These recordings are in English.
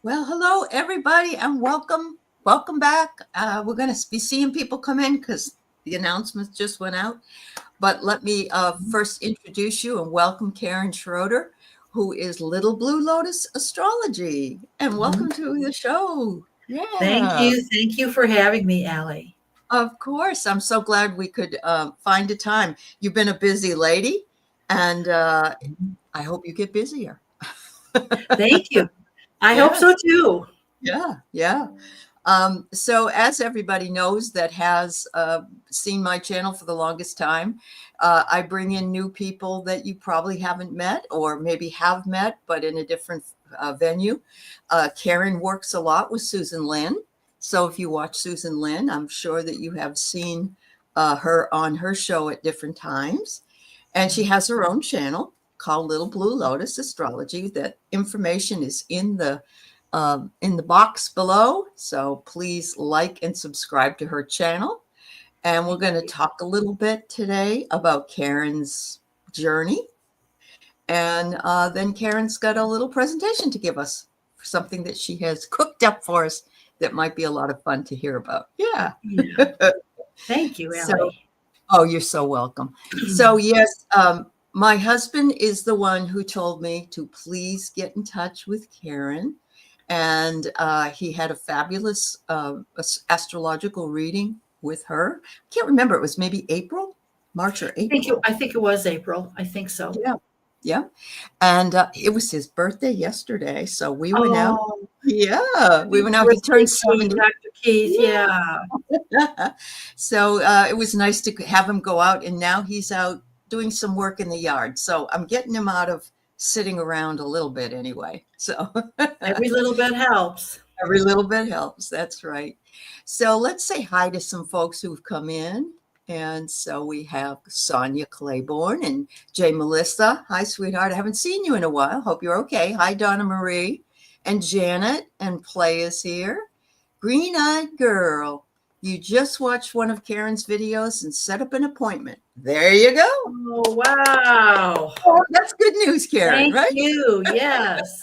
Well, hello, everybody, and welcome. Welcome back. We're going to be seeing people come in because the announcements just went out. But let me first introduce you and welcome Karin Schroeder, who is Little Blue Lotus Astrology. And Mhm. welcome to the show. Thank Yeah, you. Thank you for having me, Aley. of course. I'm so glad we could find a time. You've been a busy lady, and I hope you get busier. Thank you. I hope Yeah, so too. yeah. So as everybody knows that has seen my channel for the longest time, I bring in new people that you probably haven't met or maybe have met, but in a different venue. Karin works a lot with Susan Lynn. So if you watch Susan Lynn, I'm sure that you have seen her on her show at different times. And she has her own channel called Little Blue Lotus Astrology. That information is in the box below. So please like and subscribe to her channel. And we're going to talk a little bit today about Karin's journey. And then Karin's got a little presentation to give us for something that she has cooked up for us that might be a lot of fun to hear about. Yeah. Yeah. Thank you, So, Aley. oh, you're so welcome. So, yes, my husband is the one who told me to please get in touch with Karin. And he had a fabulous astrological reading with her. I can't remember. It was maybe April, March or April. I think it was April. I think so. Yeah. Yeah. And it was his birthday yesterday. So we went out. Oh, Yeah. We happy went out. He birthday, turned Keith, 70. Dr. Keith. Yeah. Yeah. So it was nice to have him go out. And now he's out doing some work in the yard. So I'm getting him out of sitting around a little bit anyway. So Every little bit helps. every little bit helps. That's right. So let's say hi to some folks who've come in. And so we have Sonia Claiborne and Jay Melissa. Hi, sweetheart. I haven't seen you in a while. Hope you're okay. Hi, Donna Marie and Janet and Play is here. Green Eyed Girl. You just watched one of Karin's videos and set up an appointment. There you go. Oh, wow. Oh, that's good news, Karin, Thank right? you. Yes.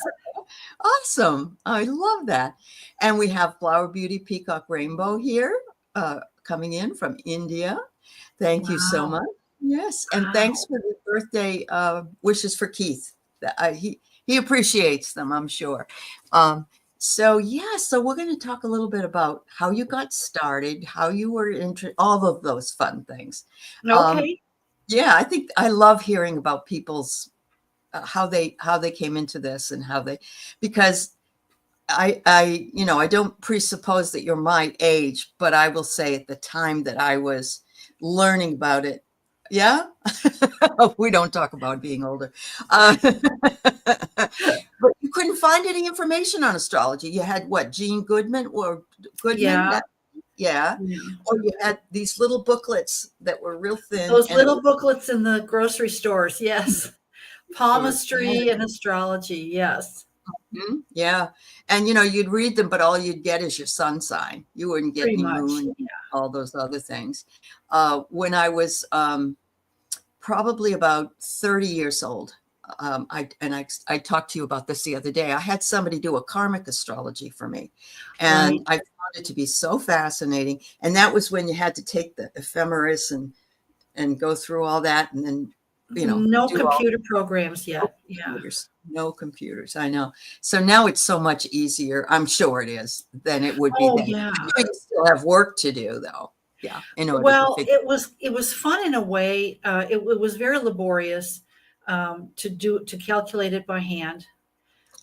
Awesome. I love that. And we have Flower Beauty Peacock Rainbow here coming in from India. Thank you so Wow. much. Yes. And thanks Wow. for the birthday wishes for Keith. He appreciates them, I'm sure. So we're going to talk a little bit about how you got started, how you were into all of those fun things. Um, Okay. yeah, I think I love hearing about people's how they came into this and how they because I don't presuppose that you're my age, but I will say at the time that I was learning about it, yeah, we don't talk about being older, but you couldn't find any information on astrology. You had what, Gene Goodman or Goodman? Yeah. Yeah, Yeah. or you had these little booklets that were real thin, Those and it little was booklets in the grocery stores. Yes. yeah. Palmistry and astrology, yes. Mhm, yeah, and, you'd read them, but all you'd get is your sun sign. You wouldn't get Pretty any much, moon, yeah. all those other things. When I was, probably about 30 years old, I talked to you about this the other day. I had somebody do a karmic astrology for me, and Right. I found it to be so fascinating, and that was when you had to take the ephemeris and go through all that and then, No do all computer programs no yet, yeah. computers. No computers, I know. So now it's so much easier, I'm sure it is, than it would be Oh, then. yeah. I know you still have work to do, though. Yeah, in order to Well, figure. it was fun in a way, it was very laborious, to calculate it by hand,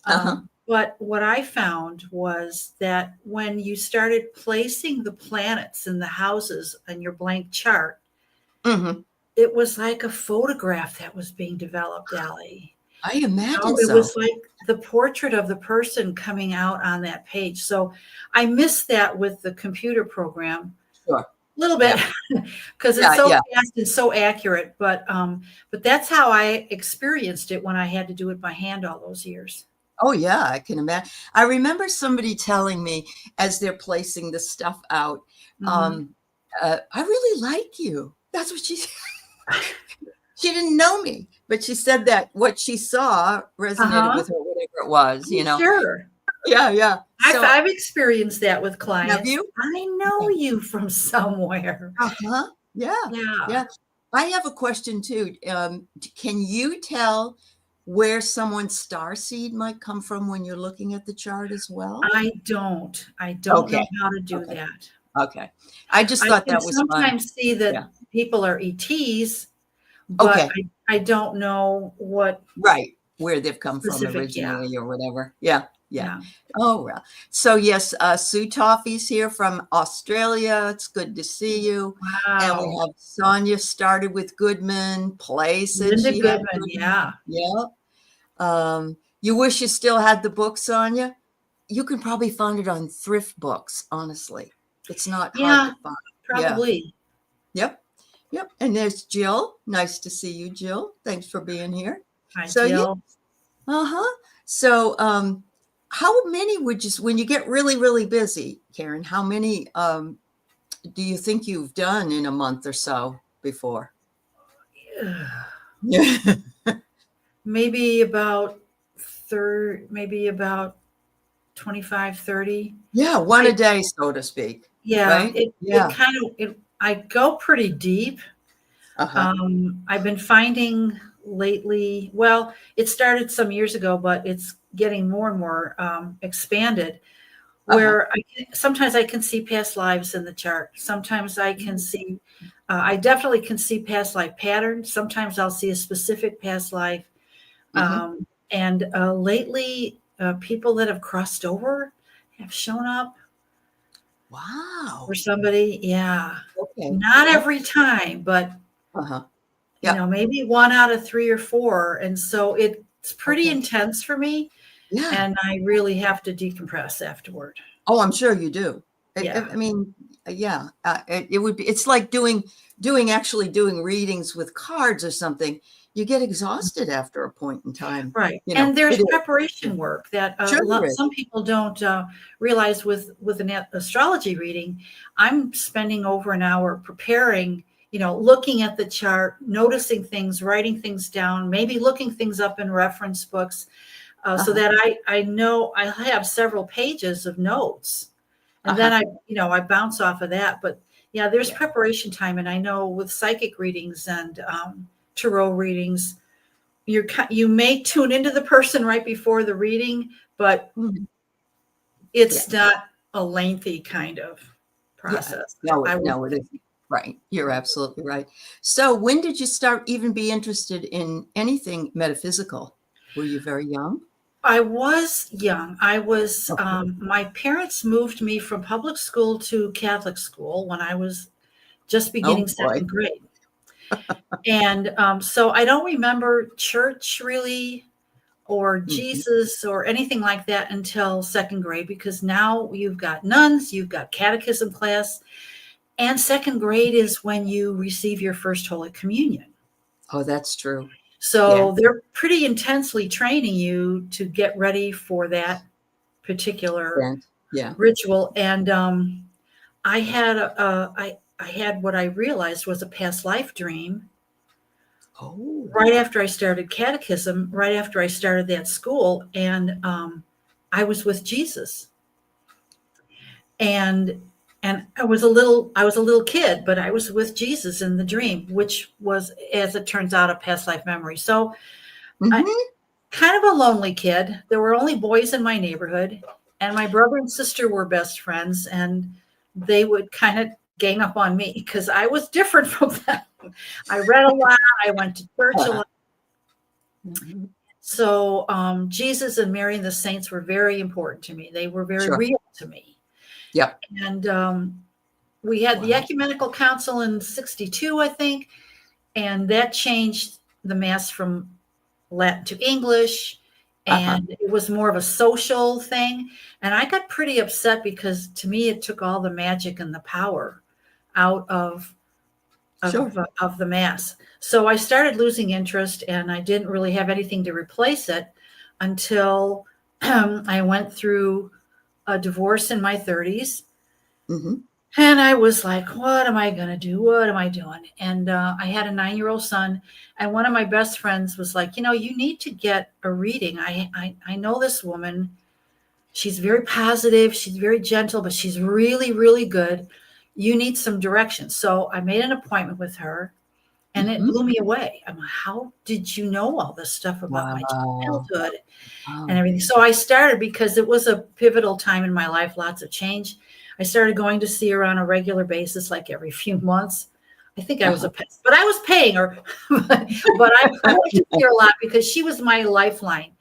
Uh-huh. but what I found was that when you started placing the planets in the houses on your blank chart, Mhm. it was like a photograph that was being developed, Allie. I imagine It so. was like the portrait of the person coming out on that page. So I missed that with the computer program Sure. a little bit Yeah. because it's Yeah, so yeah. fast and so accurate. But that's how I experienced it when I had to do it by hand all those years. Oh, yeah, I can imagine. I remember somebody telling me as they're placing the stuff out, Hmm. um, "I really like you." That's what she said. She didn't know me, but she said that what she saw resonated Uh-huh. with her, whatever it was, Sure. Yeah. So I've experienced that with have clients. you? I know you from somewhere. Uh-huh. Yeah. Yeah, Yeah. I have a question too. Can you tell where someone's star seed might come from when you're looking at the chart as well? I don't. I don't know Okay. how to do Okay. that. Okay. I just I thought can that was fun. sometimes see Yeah. that people are ETs, but Okay. I don't know what Right. Where they've come from specific. Yeah, originally or whatever. Yeah. Yeah. yeah. Oh, well. So, yes, Sue Toffee's here from Australia. It's good to see you. And we Wow. have Sonia started with Goodman. Play said Linda she had Goodman. Goodman. Yeah. Yeah. You wish you still had the book, Sonia? You can probably find it on thrift books, honestly. It's not hard Yeah, to find. Yeah. probably. Yep. Yep. And there's Jill. Nice to see you, Jill. Thanks for being here. Hi, So, yeah. Jill. Uh-huh. So, how many would you, when you get really, really busy, Karin, how many do you think you've done in a month or so before? Yeah. Maybe about maybe about 25, 30. Yeah, one a I, day, so to speak. yeah, Right? it Yeah. kind of, I go pretty deep. Uh-huh. I've been finding lately, well, it started some years ago, but it's getting more and more expanded, Uh-huh. where sometimes I can see past lives in the chart. Sometimes I can see, I definitely can see past life patterns. Sometimes I'll see a specific past life. Mm-hmm. And lately, people that have crossed over have shown up Wow. for somebody. Yeah. Okay. Not Oh, every time, but uh-huh. Yeah. maybe 1 out of 3 or 4. And so it's pretty Okay. intense for me. Yeah. And I really have to decompress afterward. Oh, I'm sure you do. Yeah. I mean, yeah, it would be, it's like actually doing readings with cards or something. You get exhausted after a point in time. Right. You know, And there's it is. preparation work that Sure there is. some people don't realize with an astrology reading. I'm spending over an hour preparing, looking at the chart, noticing things, writing things down, maybe looking things up in reference books, so Uh-huh. that I know I have several pages of notes. And then Uh-huh. I bounce off of that. But yeah, there's Yeah. preparation time. And I know with psychic readings and tarot readings, you may tune into the person right before the reading, but Mhm. Yeah. it's not a lengthy kind of Yeah. process. No, I would no, it say. isn't. Right. You're absolutely right. So when did you start even be interested in anything metaphysical? Were you very young? I was young. Okay. My parents moved me from public school to Catholic school when I was just Oh beginning boy. second grade. And so I don't remember church really or Mhm. Jesus or anything like that until second grade, because now you've got nuns, you've got catechism class, and second grade is when you receive your first Holy Communion. Oh, that's true. Yeah. So they're pretty intensely training you to get ready for that particular And yeah. ritual. And I had what I realized was a past life dream Oh. right after I started catechism, right after I started that school, and I was with Jesus, and I was a little kid, but I was with Jesus in the dream, which was, as it turns out, a past life memory. So I Mhm. kind of a lonely kid. There were only boys in my neighborhood, and my brother and sister were best friends, and they would kind of gang up on me because I was different from them. I read a lot. I went to church a Uh-huh. lot. Mhm. So Jesus and Mary and the saints were very important to me. They were very Sure. real to me. Yep. And we had the Wow. ecumenical council in 62, I think, and that changed the mass from Latin to English. Uh-huh. And it was more of a social thing. And I got pretty upset because to me, it took all the magic and the power out Sure. of the mass. So I started losing interest, and I didn't really have anything to replace it until I went through a divorce in my 30s. Mhm. And I was like, what am I going to do? What am I doing? And I had a 9-year-old son. And one of my best friends was like, you need to get a reading. I know this woman. She's very positive. She's very gentle, but she's really, really good. You need some direction. So I made an appointment with her, and it Mhm. blew me away. I'm like, how did you know all this stuff about my Wow. childhood Wow. and everything? So I started, because it was a pivotal time in my life, lots of change. I started going to see her on a regular basis, like every few months. I think I was a pest, but I was paying her. But I went to see her a lot because she was my lifeline.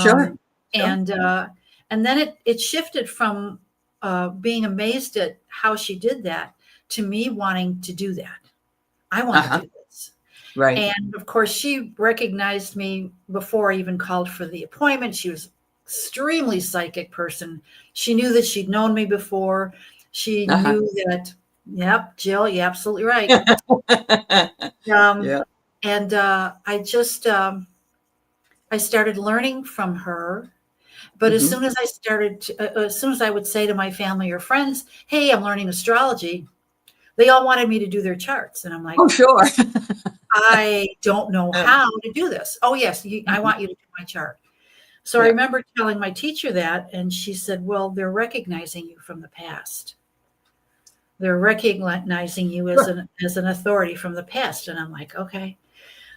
Sure. Um, and then it shifted from being amazed at how she did that to me wanting to do that. I want to do this. Right. And of course, she recognized me before I even called for the appointment. She was extremely psychic person. She knew that she'd known me before. She knew that, yep, Jill, you're absolutely right. Yeah. And I just, I started learning from her. But as soon as I started, as soon as I would say to my family or friends, hey, I'm learning astrology, they all wanted me to do their charts. And I'm like, Oh, sure. I don't know how to do this. Oh, yes, I want you to do my chart. So I remember telling my teacher that, and she said, well, they're recognizing you from the past. They're recognizing you as an authority from the past. And I'm like, okay.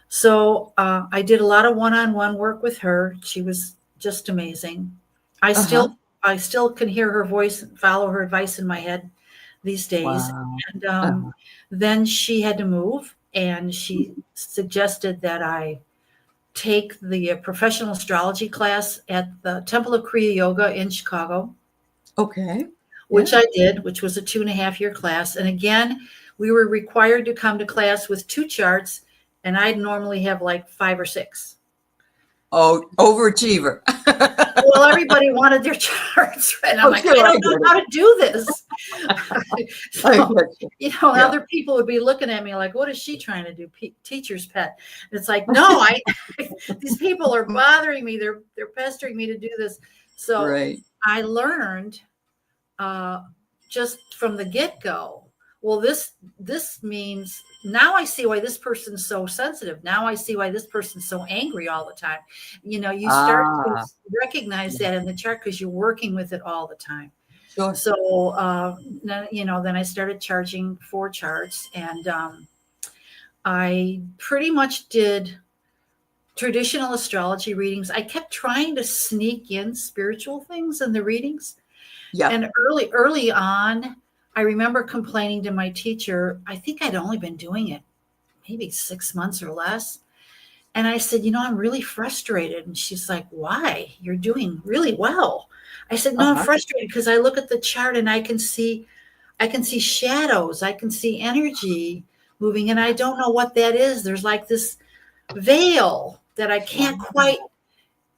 So I did a lot of one-on-one work with her. She was just amazing. I still can hear her voice and follow her advice in my head these days. Wow. And then she had to move, and she suggested that I take the professional astrology class at the Temple of Kriya Yoga in Chicago. Okay. Which I did, which was a 2.5-year class. And again, we were required to come to class with 2 charts, and I'd normally have like 5 or 6. Oh, overachiever. Well, everybody wanted their charts, and I'm like, I don't know how to do this. So, other people would be looking at me like, what is she trying to do? Teacher's pet. And it's like, no, these people are bothering me. They're pestering me to do this. So I learned just from the get-go, well, this means, now I see why this person's so sensitive. Now I see why this person's so angry all the time. You start to recognize that in the chart because you're working with it all the time. Sure. So, then I started charging 4 charts, and I pretty much did traditional astrology readings. I kept trying to sneak in spiritual things in the readings. Yeah. And early on, I remember complaining to my teacher. I think I'd only been doing it maybe 6 months or less. And I said, I'm really frustrated. And she's like, why? You're doing really well. I said, no, I'm frustrated because I look at the chart and I can see shadows. I can see energy moving, and I don't know what that is. There's like this veil that I can't quite.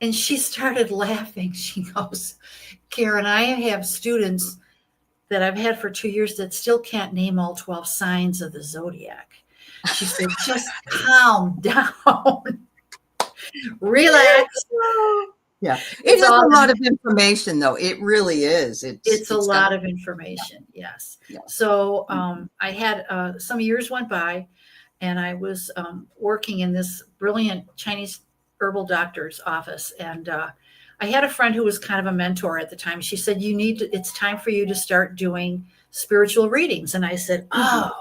And she started laughing. She goes, Karin, I have students that I've had for 2 years that still can't name all 12 signs of the zodiac. She said, just calm down. Relax. Yeah. It's a lot of information, though. It really is. It's a lot of information. Yes. Yeah. So I had some years went by, and I was working in this brilliant Chinese herbal doctor's office. And I had a friend who was kind of a mentor at the time. She said, it's time for you to start doing spiritual readings. And I said, oh,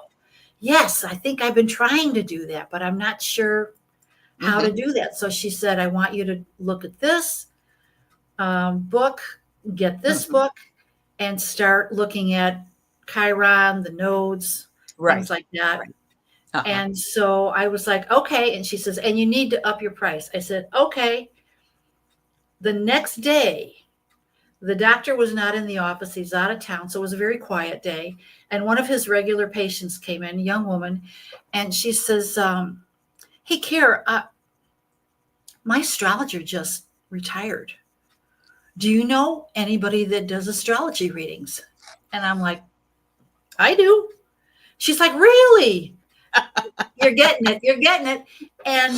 yes, I think I've been trying to do that, but I'm not sure how to do that. So she said, I want you to look at this book, get this book, and start looking at Chiron, the nodes, things like that. And so I was like, okay. And she says, and you need to up your price. I said, okay. The next day, the doctor was not in the office. He's out of town. So it was a very quiet day. And one of his regular patients came in, a young woman, and she says, hey, Kara, my astrologer just retired. Do you know anybody that does astrology readings? And I'm like, I do. She's like, really? You're getting it. You're getting it. And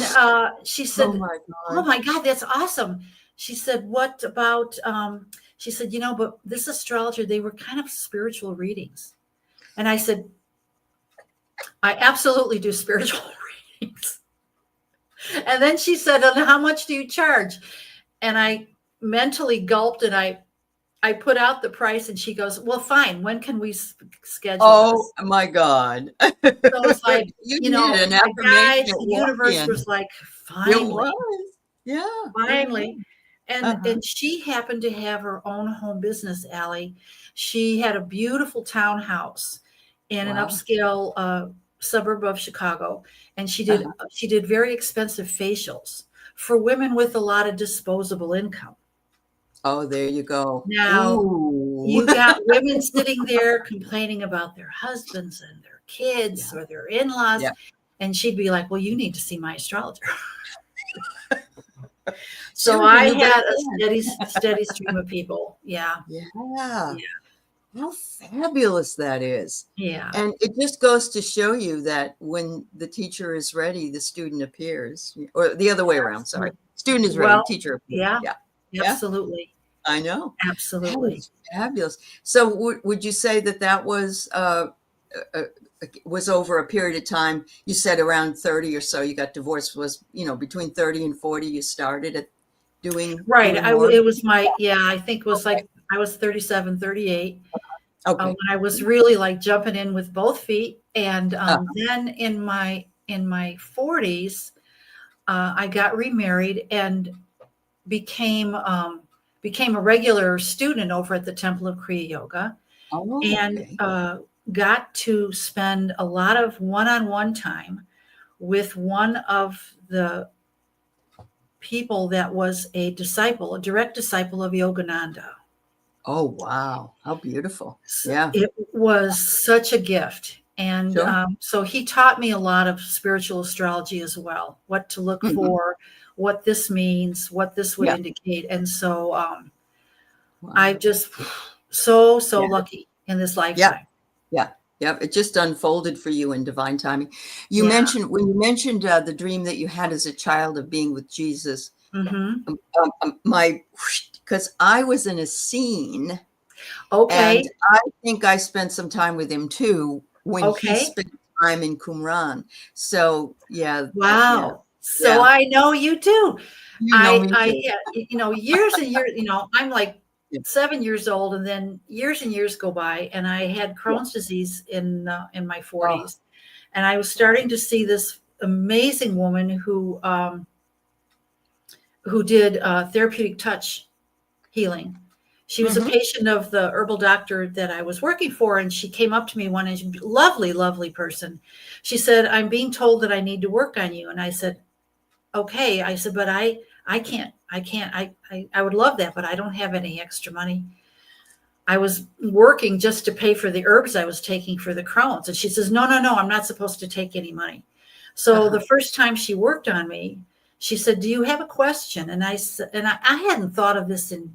she said, oh my God, that's awesome. She said, what about, she said, but this astrologer, they were kind of spiritual readings. And I said, I absolutely do spiritual readings. And then she said, and how much do you charge? And I mentally gulped, and I I put out the price and she goes, well, fine. When can we schedule Oh this? my God. So it's like, You you needed know, an my affirmation guides, at the universe walk-in. was like, It finally, was. Yeah, it was. finally. Uh-huh. And she happened to have her own home business, Aley. She had a beautiful townhouse in an Wow. upscale suburb of Chicago, and Uh-huh. she did very expensive facials for women with a lot of disposable income. Oh, there you go. Now, Ooh. you got women sitting there complaining about their husbands and their Yeah, kids or their in-laws, yeah. and she'd be like, well, you need to see my astrologer. She So was your I new best had a friend. steady stream of people. Yeah. Yeah. Yeah. How fabulous that is. Yeah. And it just goes to show you that when the teacher is ready, the student appears, or the other way around. Sorry. Student is ready, Well, teacher appears. yeah, Yeah. Yeah. absolutely. I know. That Absolutely. is fabulous. So would you say that that uh, was over a period of time? You said around 30 or so you got divorced. Was, between 30 and 40 you started at Right. doing more? It was I think it was like I was 37, 38 when Okay. I was really like jumping in with both feet. And Uh, then in my 40s, I got remarried and became became a regular student over at the Temple of Kriya Yoga, oh, and okay. got to spend a lot of one-on-one time with one of the people that was a disciple, a direct disciple of Yogananda. Oh, wow. How beautiful. Yeah, It was such a gift. And sure. so he taught me a lot of spiritual astrology as well, what to look Mhm. for, what this means, what this would Yeah. indicate. And so Wow. I'm just so, so Yeah. lucky in this Yeah. lifetime. Yeah. Yeah. It just unfolded for you in divine timing. Yeah. When you mentioned the dream that you had as a child of being with Jesus, Hmm. because I was in a scene and Okay. I think I spent some time with him too when he Okay. spent time in Qumran. So yeah, yeah, Wow. So yeah. I know you too. You know me too. Yeah, years and years, I'm like Yeah. 7 years old, and then years and years go by, and I had Yeah. Crohn's disease in my Oh, 40s, and I was starting to see this amazing woman who did therapeutic touch healing. She was a hmm. patient of the herbal doctor that I was working for, and she came up to me one day, lovely, lovely person. She said, "I'm being told that I need to work on you," and I said, okay. I said, but I can't, I would love that, but I don't have any extra money. I was working just to pay for the herbs I was taking for the Crohn's. And she says, no, no, no, I'm not supposed to take any money. So Uh-huh. the first time she worked on me, she said, do you have a question? And I said, and I hadn't thought of this in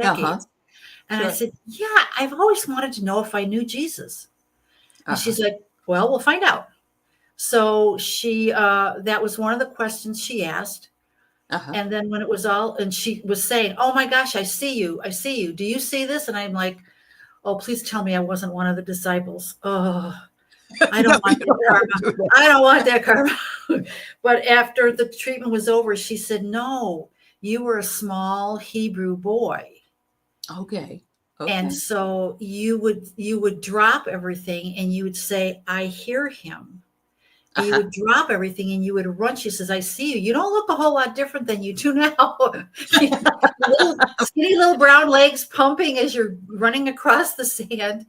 Uh-huh. decades. And I Sure. said, yeah, I've always wanted to know if I knew Jesus. And Uh-huh. she's like, well, we'll find out. So that was one of the questions she asked. Uh-huh. And then when it was all, and she was saying, oh my gosh, I see you. I see you. Do you see this? And I'm like, oh, please tell me I wasn't one of the disciples. Oh, I No, don't you want that don't want karma. to do that. I don't want that karma. But after the treatment was over, she said, no, you were a small Hebrew boy. Okay. And Okay. so you would drop everything and you would say, I hear him. And you Uh-huh. would drop everything and you would run. She says, I see you. You don't look a whole lot different than you do now. Little skinny little brown legs pumping as you're running across the sand.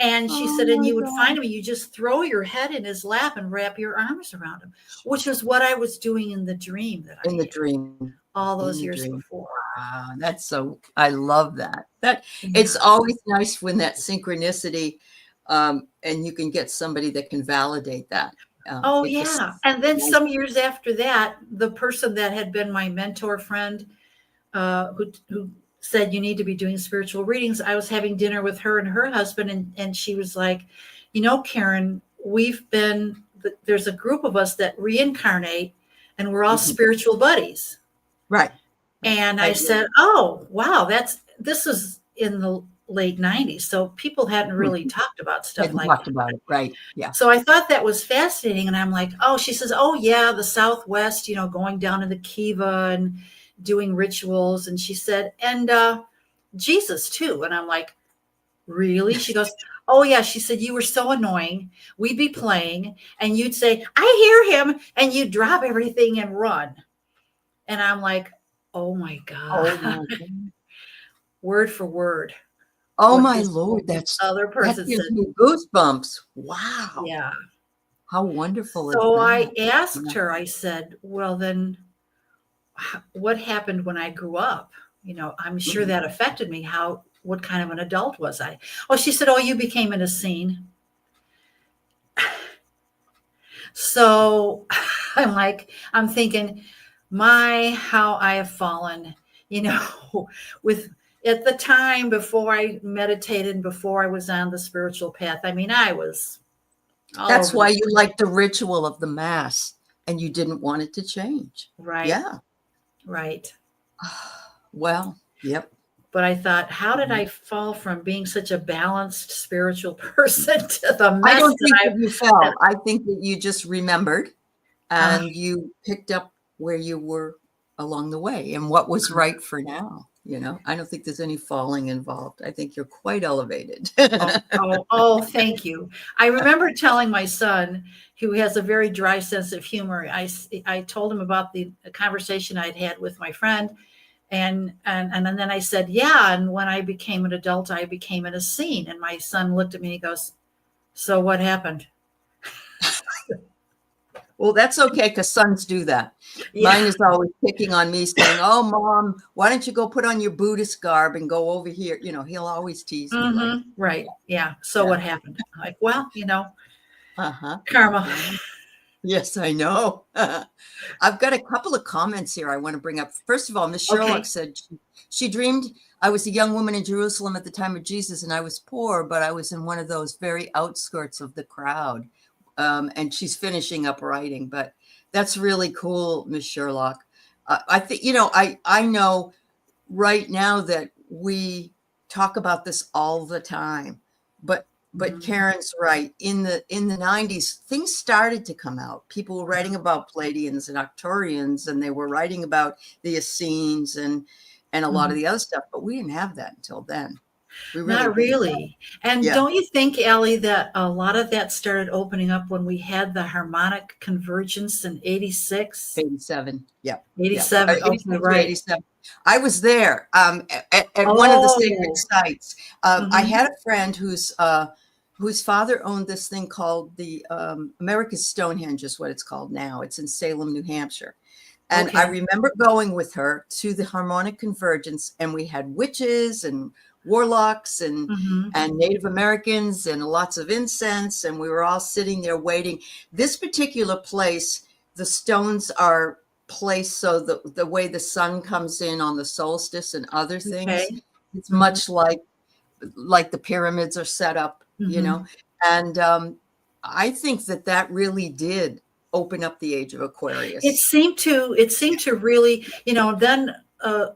And she Oh said, and my you would find God. him, you just throw your head in his lap and wrap your arms around him, which is what I was doing in the dream that I In the had dream. all In those the years dream. before. Wow. I love that. Yeah. It's always nice when that synchronicity, and you can get somebody that can validate that. Oh, It just yeah. And then nice. some years after that, the person that had been my mentor friend, who said you need to be doing spiritual readings. I was having dinner with her and her husband, and she was like, Karin, there's a group of us that reincarnate, and we're all Mhm. spiritual buddies. Right. Right. And I said, oh, wow, this is in the late 90s. So people hadn't really Mhm. talked about stuff Hadn't like talked that. about it. Right. Yeah. So I thought that was fascinating. And I'm like, oh, she says, oh, yeah, the Southwest, going down to the Kiva and doing rituals. And she said, and Jesus too. And I'm like, really? She goes, oh yeah. She said, you were so annoying. We'd be playing and you'd say, I hear him. And you'd drop everything and run. And I'm like, oh my Oh God. my God. Word for word. Oh What my this Lord, other that person gives said. me goosebumps. Wow. Yeah. How wonderful is So I that? asked her, I said, well, then what happened when I grew up? I'm sure that affected me. What kind of an adult was I? Oh, she said, oh, you became in a scene. So I'm thinking, how I have fallen, with at the time before I meditated, before I was on the spiritual path. I mean, I was all That's over the why you like the ritual of the mass and you didn't want it to change. right, Yeah. right. Well, yep. But I thought, how did I fall from being such a balanced spiritual person to the I mess don't think that you that fell. I think that you just remembered and you picked up where you were along the way and what was right for now. I don't think there's any falling involved. I think you're quite elevated. thank you. I remember telling my son, who has a very dry sense of humor, I told him about the conversation I'd had with my friend. And then I said, yeah. And when I became an adult, I became in a scene. And my son looked at me and he goes, so what happened? Well, that's okay because sons do that. Yeah. Mine is always picking on me, saying, "Oh, Mom, why don't you go put on your Buddhist garb and go over here?" He'll always tease me like, right. Yeah. So yeah. what happened? I'm like, well, Uh-huh. karma. Yeah. Yes, I know. I've got a couple of comments here I want to bring up. First of all, Miss Sherlock said she dreamed I was a young woman in Jerusalem at the time of Jesus, and I was poor, but I was in one of those very outskirts of the crowd. And she's finishing up writing, but that's really cool, Miss Sherlock. I think, I know right now that we talk about this all the time, but Karen's right. In the 90s, things started to come out. People were writing about Pleiadians and Arcturians, and they were writing about the Essenes and a lot of the other stuff, but we didn't have that until then. Not really. And Yeah. don't you think, Aley, that a lot of that started opening up when we had the harmonic convergence in 86? 87. Yeah. 87. Yeah. Okay, 86 to right. 87. I was there at one of the sacred sites. I had a friend whose father owned this thing called the America's Stonehenge is what it's called now. It's in Salem, New Hampshire. And I remember going with her to the harmonic convergence, and we had witches and warlocks and Native Americans and lots of incense, and we were all sitting there waiting. This particular place, the stones are placed so the way the sun comes in on the solstice and other things, it's much like the pyramids are set up, and I think that really did open up the age of Aquarius. It seemed to really, then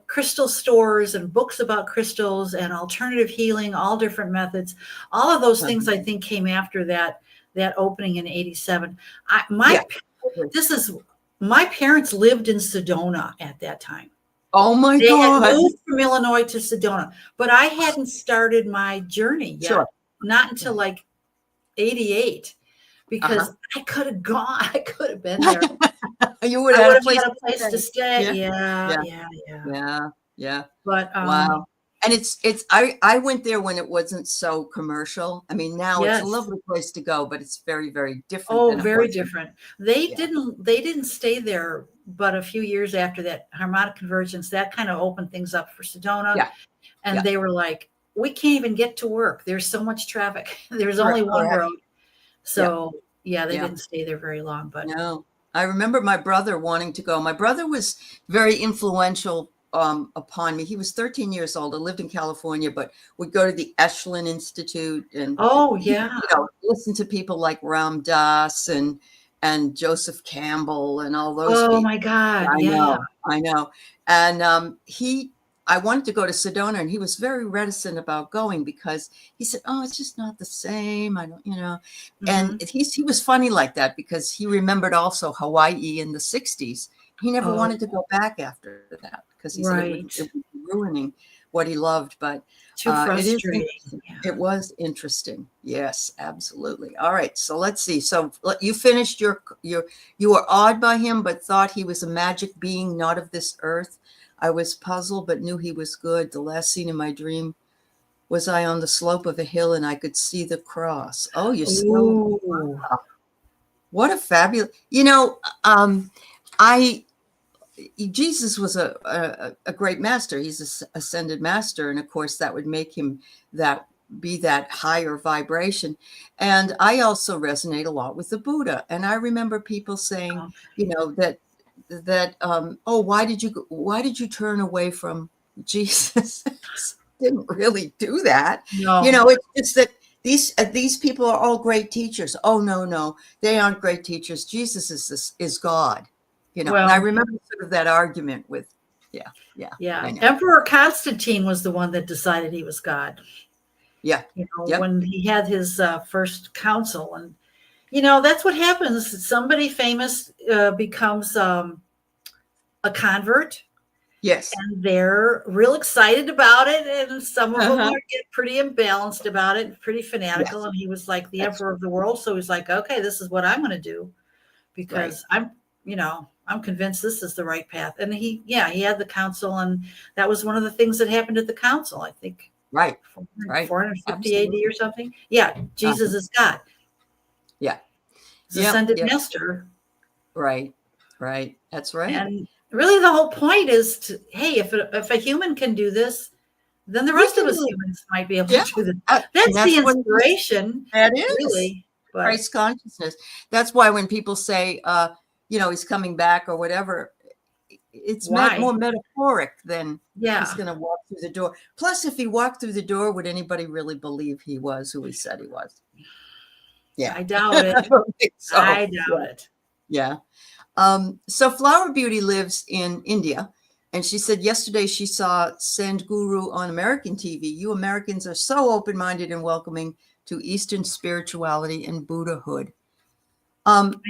crystal stores and books about crystals and alternative healing, all different methods, all of those things I think came after that opening in 87. My parents lived in Sedona at that time. Oh my God. They had moved from Illinois to Sedona, but I hadn't started my journey yet. Sure. Not until like 88. Because I could have gone. I could have been there. You would have had a place to stay. Yeah. But wow. And I went there when it wasn't so commercial. I mean, now it's a lovely place to go, but it's very, very different. Oh, very different. They didn't stay there, but a few years after that harmonic convergence, that kind of opened things up for Sedona. Yeah. And they were like, we can't even get to work. There's so much traffic. There's only one road. So they didn't stay there very long, but no, I remember my brother wanting to go. My brother was very influential upon me. He was 13 years old. I lived in California, but would go to the Echelon Institute and listen to people like Ram Dass and Joseph Campbell and all those people. Oh my God. I know. And I wanted to go to Sedona, and he was very reticent about going because he said, "Oh, it's just not the same. I don't, And he was funny like that because he remembered also Hawaii in the 60s. He never wanted to go back after that because he said it would be ruining what he loved, but Too frustrating. it was interesting. Yes, absolutely. All right, so let's see. So you finished you were awed by him, but thought he was a magic being not of this earth. I was puzzled, but knew he was good. The last scene in my dream was I on the slope of a hill and I could see the cross. Oh, you're still, wow. What a fabulous, Jesus was a great master. He's an ascended master. And of course that would make him be that higher vibration. And I also resonate a lot with the Buddha. And I remember people saying, oh, why did you turn away from Jesus? Didn't really do that. No. It's that these people are all great teachers. Oh, no, they aren't great teachers. Jesus is God. And I remember sort of that argument with, yeah. Emperor Constantine was the one that decided he was God. Yeah. When he had his first council, and that's what happens. Somebody famous becomes a convert. Yes. And they're real excited about it. And some of them get pretty imbalanced about it, pretty fanatical. Yes. And he was like the emperor of the world. So he's like, okay, this is what I'm going to do because I'm convinced this is the right path. And he had the council. And that was one of the things that happened at the council, I think. Right. 450 Absolutely. AD or something. Yeah. Jesus is God. Yeah. He's ascended master. Right. That's right. And really, the whole point is to, hey, if a human can do this, then the rest of us humans might be able to do this. That's the inspiration. That is really Christ consciousness. That's why when people say, he's coming back or whatever, it's more metaphoric than he's going to walk through the door. Plus, if he walked through the door, would anybody really believe he was who he said he was? Yeah, I doubt it. I doubt it. Yeah. So Flower Beauty lives in India, and she said yesterday she saw Sadhguru on American TV. You Americans are so open-minded and welcoming to Eastern spirituality and Buddhahood.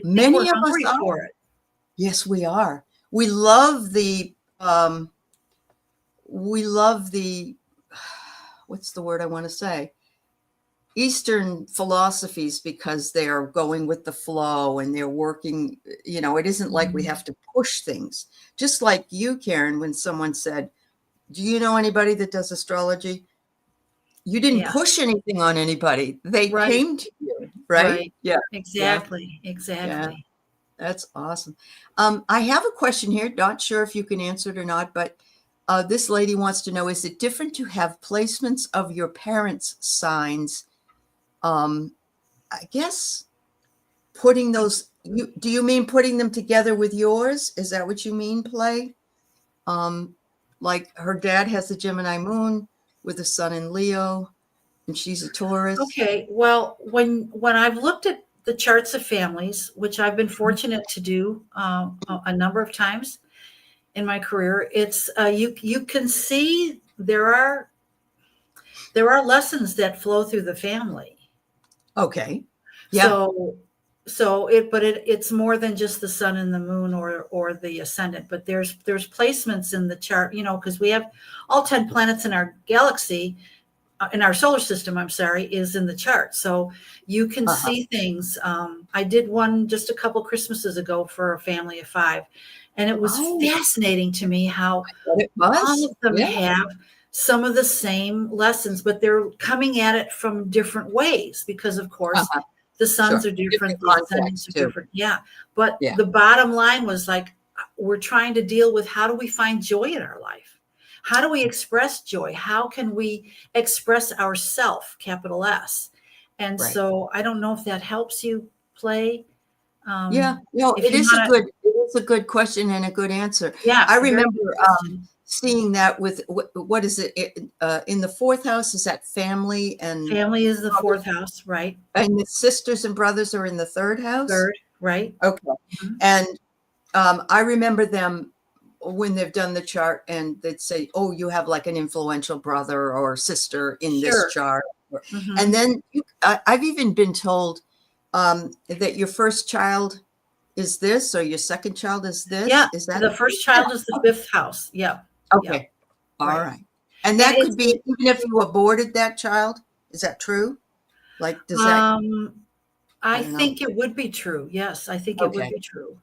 Many of us are. For it. Yes, we are. We love the what's the word I want to say? Eastern philosophies, because they are going with the flow and they're working, it isn't like we have to push things. Just like you, Karin, when someone said, do you know anybody that does astrology? You didn't push anything on anybody. They came to you, right? Yeah. Exactly. Yeah. That's awesome. I have a question here. Not sure if you can answer it or not, but this lady wants to know, is it different to have placements of your parents' signs? I guess putting those, do you mean putting them together with yours? Is that what you mean, Play? Like her dad has the Gemini moon with the sun in Leo and she's a Taurus. Okay. Well, when I've looked at the charts of families, which I've been fortunate to do a number of times in my career, it's you can see there are lessons that flow through the family. Okay. Yeah. It's more than just the sun and the moon or the ascendant, but there's placements in the chart, because we have all 10 planets in our galaxy, in our solar system, is in the chart. So you can see things. I did one just a couple Christmases ago for a family of 5, and it was fascinating to me how all of them have some of the same lessons, but they're coming at it from different ways because, of course, the suns are different, the ascendants are different. Yeah. But the bottom line was like, we're trying to deal with how do we find joy in our life? How do we express joy? How can we express ourself, capital S? And so I don't know if that helps you, Play. It is a good question and a good answer. Yeah. I remember seeing that with, what is it? In the 4th house, is that family? And family is the 4th house, right? And the sisters and brothers are in the 3rd house? 3rd, right. Okay. Mm-hmm. And I remember them when they've done the chart and they'd say, oh, you have like an influential brother or sister in this chart. Mm-hmm. And then I've even been told that your first child is this, or your second child is this. Yeah. Is that the first child is the 5th house? Yeah. Okay. All right. And that could be even if you aborted that child. Is that true? Like, does that? I don't know. think it would be true. Yes, I think it would Okay. be true.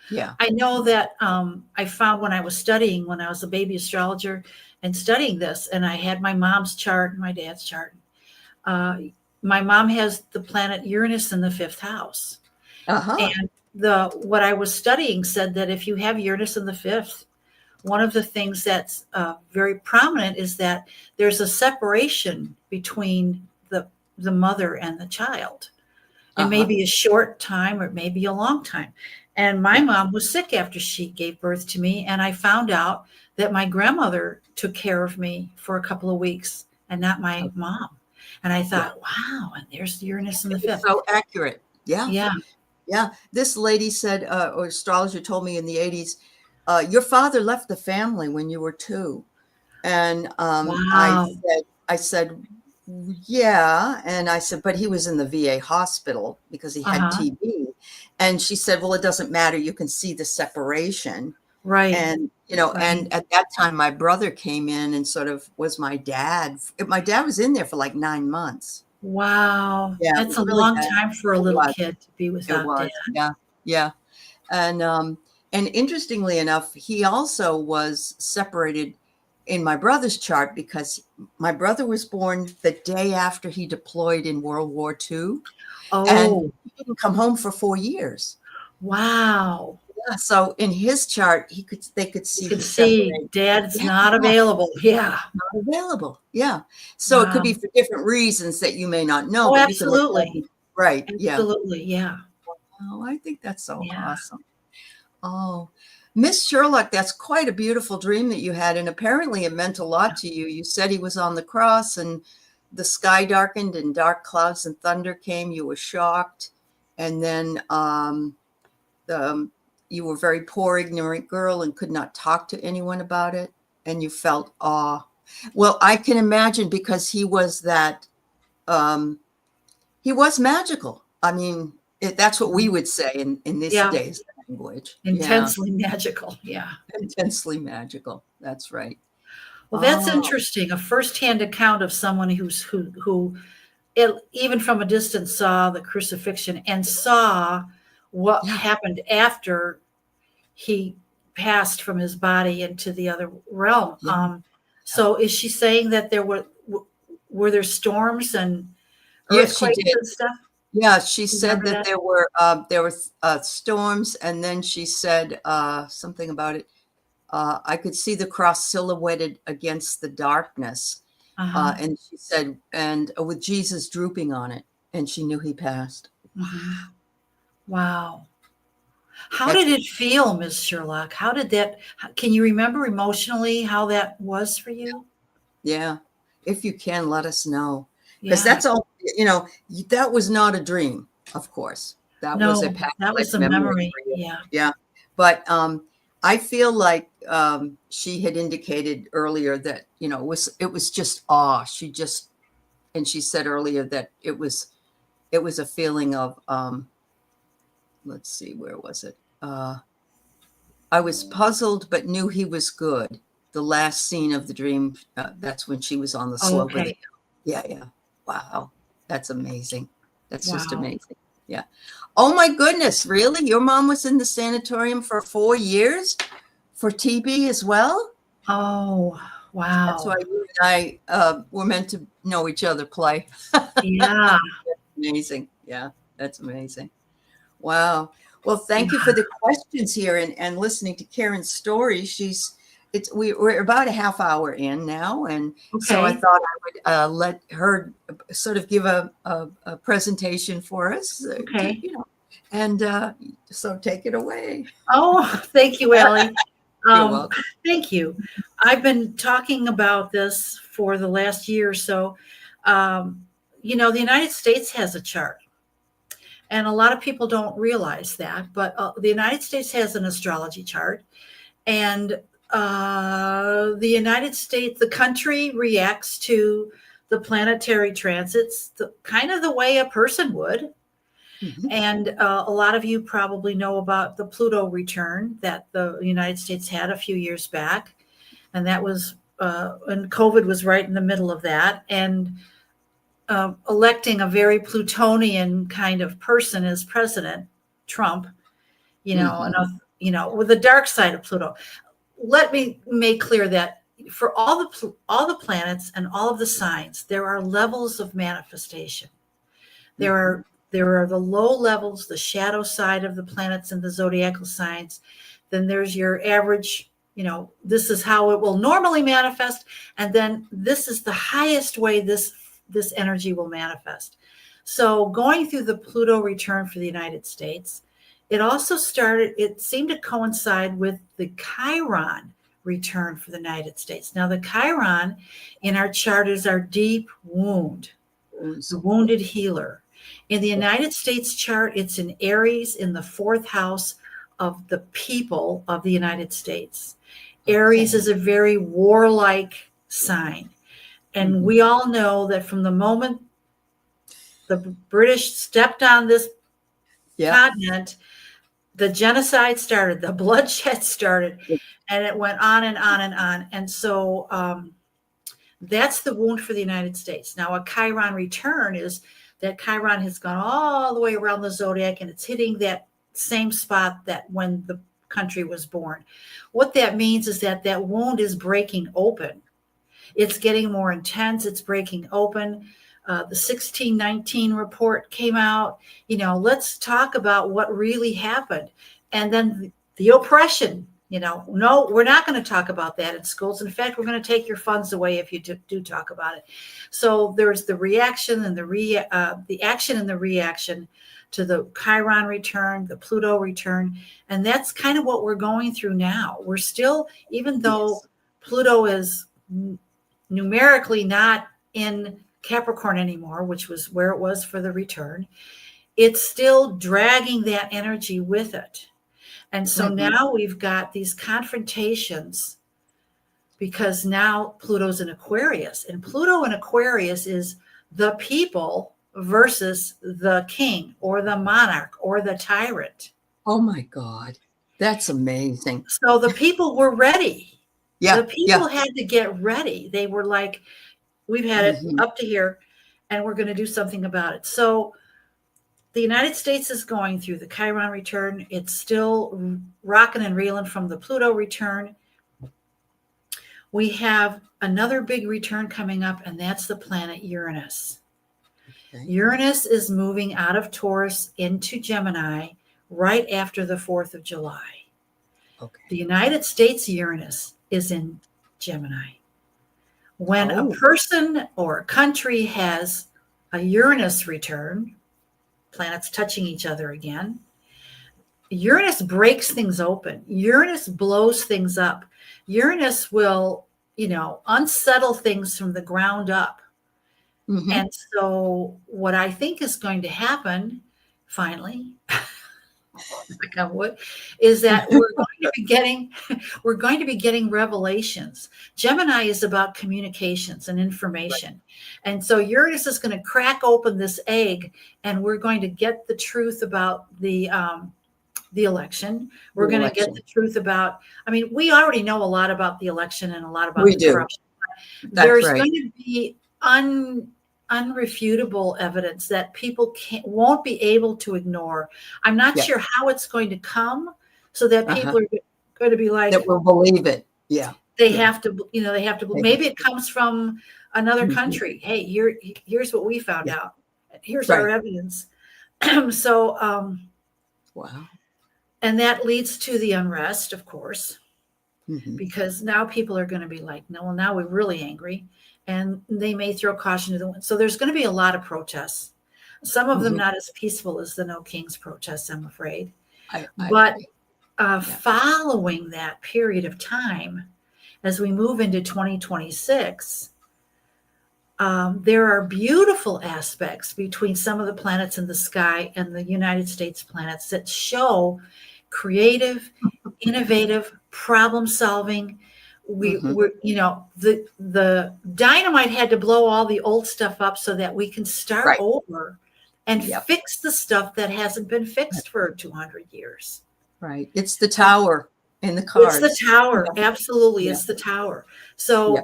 Yeah. I know that I found when I was studying, when I was a baby astrologer and studying this, and I had my mom's chart and my dad's chart. My mom has the planet Uranus in the fifth house. Uh-huh. And what I was studying said that if you have Uranus in the fifth, one of the things that's very prominent is that there's a separation between the mother and the child. It may be a short time or it may be a long time. And my mom was sick after she gave birth to me. And I found out that my grandmother took care of me for a couple of weeks and not my mom. And I thought, wow, and there's Uranus in the fifth. So accurate. Yeah. Yeah. Yeah. This lady said, or astrologer told me in the 80s, your father left the family when you were 2. And Wow. I said, yeah. And I said, but he was in the VA hospital because he had TB. And she said, well, it doesn't matter. You can see the separation. Right. And, and at that time, my brother came in and sort of was my dad. My dad was in there for like 9 months. Wow. Yeah, That's a really long bad. time for a little kid to be It without was. dad. Yeah. Yeah. And interestingly enough, he also was separated in my brother's chart because my brother was born the day after he deployed in World War II. And Oh, he didn't come home for 4 years. wow. Yeah, so in his chart, they could see You can the see separation. dad's Yeah, not available. Yeah. not available. Yeah. So it could Wow. be for different reasons that you may not know, Oh, but you can look at absolutely. it. Right. Yeah. Absolutely. Yeah. Oh, I think that's so Yeah. awesome. Oh, Miss Sherlock, that's quite a beautiful dream that you had. And apparently it meant a lot to you. You said he was on the cross and the sky darkened and dark clouds and thunder came. You were shocked. And then you were a very poor, ignorant girl and could not talk to anyone about it. And you felt awe. Well, I can imagine because he was he was magical. I mean, that's what we would say in this Yeah. day's language. Intensely magical. Yeah. Intensely magical. That's right. Well, that's Oh, interesting. A firsthand account of someone who even from a distance saw the crucifixion and saw what yeah. happened after he passed from his body into the other realm. Yeah. So is she saying that there were there storms and Yes, she earthquakes did. and stuff? Yeah, she You said remember that that? there were storms, and then she said something about it. I could see the cross silhouetted against the darkness, Uh-huh. and she said, and with Jesus drooping on it, and she knew he passed. Mhm. Wow. How That's did it feel, Ms. Sherlock? How did that, can you remember emotionally how that was for you? yeah. If you can, let us know, because Yeah. that's all. That was not a dream, of course. That was a No, past that was life a memory memory. for you. Yeah. Yeah, but I feel like she had indicated earlier that it was just awe. And she said earlier that it was a feeling of let's see, where was it? I was puzzled, but knew he was good. The last scene of the dream, that's when she was on the Oh, slope of the okay. hill. Yeah, yeah. Wow. That's amazing. That's just Wow. amazing. Yeah. Oh my goodness, really? Your mom was in the sanatorium for 4 years for TB as well? Oh, That's wow. why you and I were meant to know each other, play. Yeah. Amazing. Yeah, that's amazing. Wow. Well, Yeah. thank you for the questions here and listening to Karen's story. We're about a half hour in now, and so I Okay. thought I would let her sort of give a presentation for us, Okay. and so take it away. Oh, thank you, Aley. You're welcome. Thank you. I've been talking about this for the last year or so. The United States has a chart, and a lot of people don't realize that, but the United States has an astrology chart, and the United States, the country reacts to the planetary transits kind of the way a person would. Mhm. And a lot of you probably know about the Pluto return that the United States had a few years back. And that was and COVID was right in the middle of that, and electing a very Plutonian kind of person as president, Trump, with the dark side of Pluto. Let me make clear that for all the planets and all of the signs, there are levels of manifestation. There are the low levels, the shadow side of the planets and the zodiacal signs. Then there's your average, this is how it will normally manifest. And then this is the highest way this energy will manifest. So going through the Pluto return for the United States, it seemed to coincide with the Chiron return for the United States. Now, the Chiron in our chart is our deep wound, the wounded healer. In the United States chart, it's in Aries in the 4th house of the people of the United States. Aries is a very warlike sign. And we all know that from the moment the British stepped on this continent, the genocide started, the bloodshed started, and it went on and on and on. And so that's the wound for the United States. Now, a Chiron return is that Chiron has gone all the way around the zodiac, and it's hitting that same spot that when the country was born. What that means is that wound is breaking open. It's getting more intense. It's breaking open. The 1619 report came out. Let's talk about what really happened. And then the oppression, no, we're not going to talk about that in schools. In fact, we're going to take your funds away if you do talk about it. So there's the reaction and the action and the reaction to the Chiron return, the Pluto return. And that's kind of what we're going through now. We're still, even though Pluto is numerically not in Capricorn anymore, which was where it was for the return, it's still dragging that energy with it. And so now we've got these confrontations because now Pluto's in Aquarius, and Pluto in Aquarius is the people versus the king or the monarch or the tyrant. Oh my God, that's amazing. So the people were ready. Yeah, the people had to get ready. They were like, we've had it up to here, and we're going to do something about it. So the United States is going through the Chiron return. It's still rocking and reeling from the Pluto return. We have another big return coming up, and that's the planet Uranus. Okay. Uranus is moving out of Taurus into Gemini right after the 4th of July. Okay. The United States Uranus is in Gemini. When a person or a country has a Uranus return, planets touching each other again, Uranus breaks things open. Uranus blows things up. Uranus will, unsettle things from the ground up. And so what I think is going to happen finally, is that we're going to be getting revelations. Gemini is about communications and information. Right. And so Uranus is going to crack open this egg, and we're going to get the truth about the election. We're going to get the truth about, we already know a lot about the election and a lot about corruption. There's going to be unrefutable evidence that people won't be able to ignore. I'm not sure how it's going to come so that people are going to be like, that will believe it. Yeah. They have to, maybe it comes from another country. Hey, here's what we found out. Here's our evidence. So, wow. And that leads to the unrest, of course, because now people are going to be like, no, well, now we're really angry. And they may throw caution to the wind. So there's going to be a lot of protests. Some of them not as peaceful as the No Kings protests, I'm afraid. Following that period of time, as we move into 2026, there are beautiful aspects between some of the planets in the sky and the United States planets that show creative, innovative, problem-solving. We're, the dynamite had to blow all the old stuff up so that we can start over and fix the stuff that hasn't been fixed for 200 years. Right. It's the tower. in the It's cards. the tower. Yeah. Absolutely. Yeah. It's the tower. So Yeah.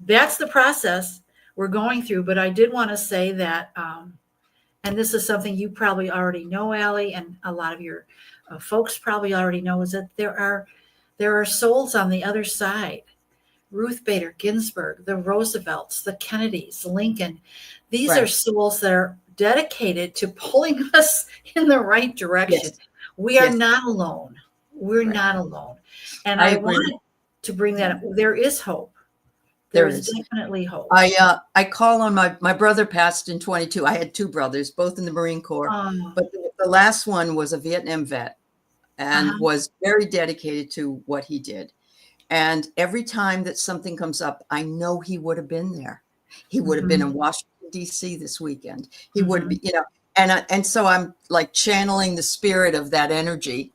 that's the process we're going through. But I did want to say that, and this is something you probably already know, Aley, and a lot of your folks probably already know, is that there are souls on the other side. Ruth Bader Ginsburg, the Roosevelts, the Kennedys, Lincoln. These are Right. souls that are dedicated to pulling us in the right direction. Yes. We are Yes. not alone. We're Right. not alone. And I I agree. wanted to bring that up. There is hope. There There is is. definitely hope. I call on my brother passed in 22. I had two brothers, both in the Marine Corps, Um, but the last one was a Vietnam vet and uh-huh. was very dedicated to what he did. And every time that something comes up, I know he would have been there. He would have been in Washington, D.C. this weekend. He would be, and so I'm like channeling the spirit of that energy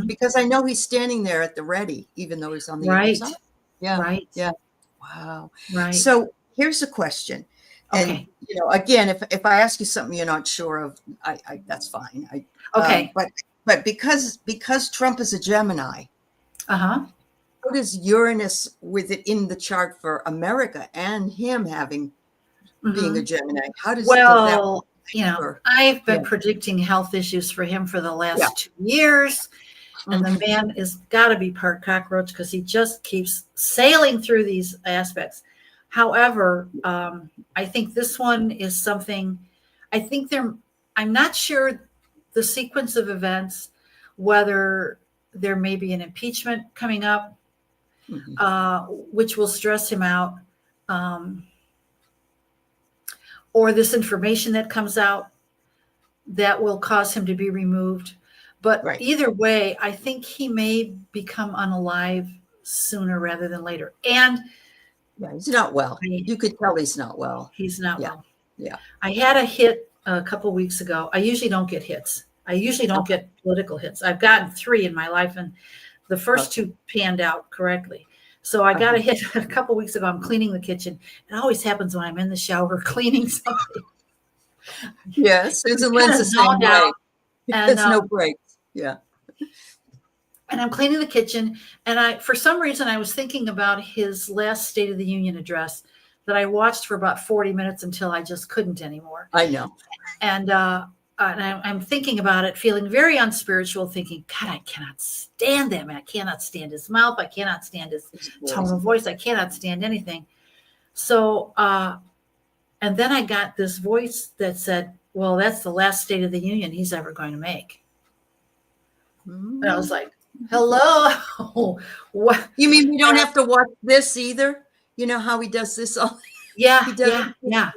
because I know he's standing there at the ready, even though he's on the other Right. side. Yeah. Right. Yeah. Wow. Right. So here's a question. And, Okay. again, if I ask you something you're not sure of, that's fine. Okay. But because Trump is a Gemini, Uh-huh. how does Uranus with it in the chart for America and him being a Gemini? How does that Well, work? I've been Yeah. predicting health issues for him for the last Yeah. 2 years. And the Mhm. man is got to be part cockroach because he just keeps sailing through these aspects. However, I think this one is something, I'm not sure the sequence of events, whether there may be an impeachment coming up, which will stress him out, or this information that comes out that will cause him to be removed. But Right. either way, I think he may become unalive sooner rather than later. And Yeah, he's not well. You could tell he's not well. he's not Yeah. well. Yeah. I had a hit a couple weeks ago. I usually don't get hits. I usually don't Okay. get political hits. I've gotten 3 in my life, and the first Okay. 2 panned out correctly. So I got a hit a couple weeks ago. I'm cleaning the kitchen. It always happens when I'm in the shower cleaning something. Yeah, Susan Lynn's the same zoned way. out. And There's no breaks. Yeah. I'm cleaning the kitchen, and for some reason I was thinking about his last State of the Union address that I watched for about 40 minutes until I just couldn't anymore. I know. And I'm thinking about it, feeling very unspiritual, thinking, God, I cannot stand that man. I cannot stand his mouth. I cannot stand his tone of voice. I cannot stand anything. So, and then I got this voice that said, well, that's the last State of the Union he's ever going to make. And I was like, hello. What? You mean we don't have to watch this either? You know how he does this all? Yeah, He does yeah.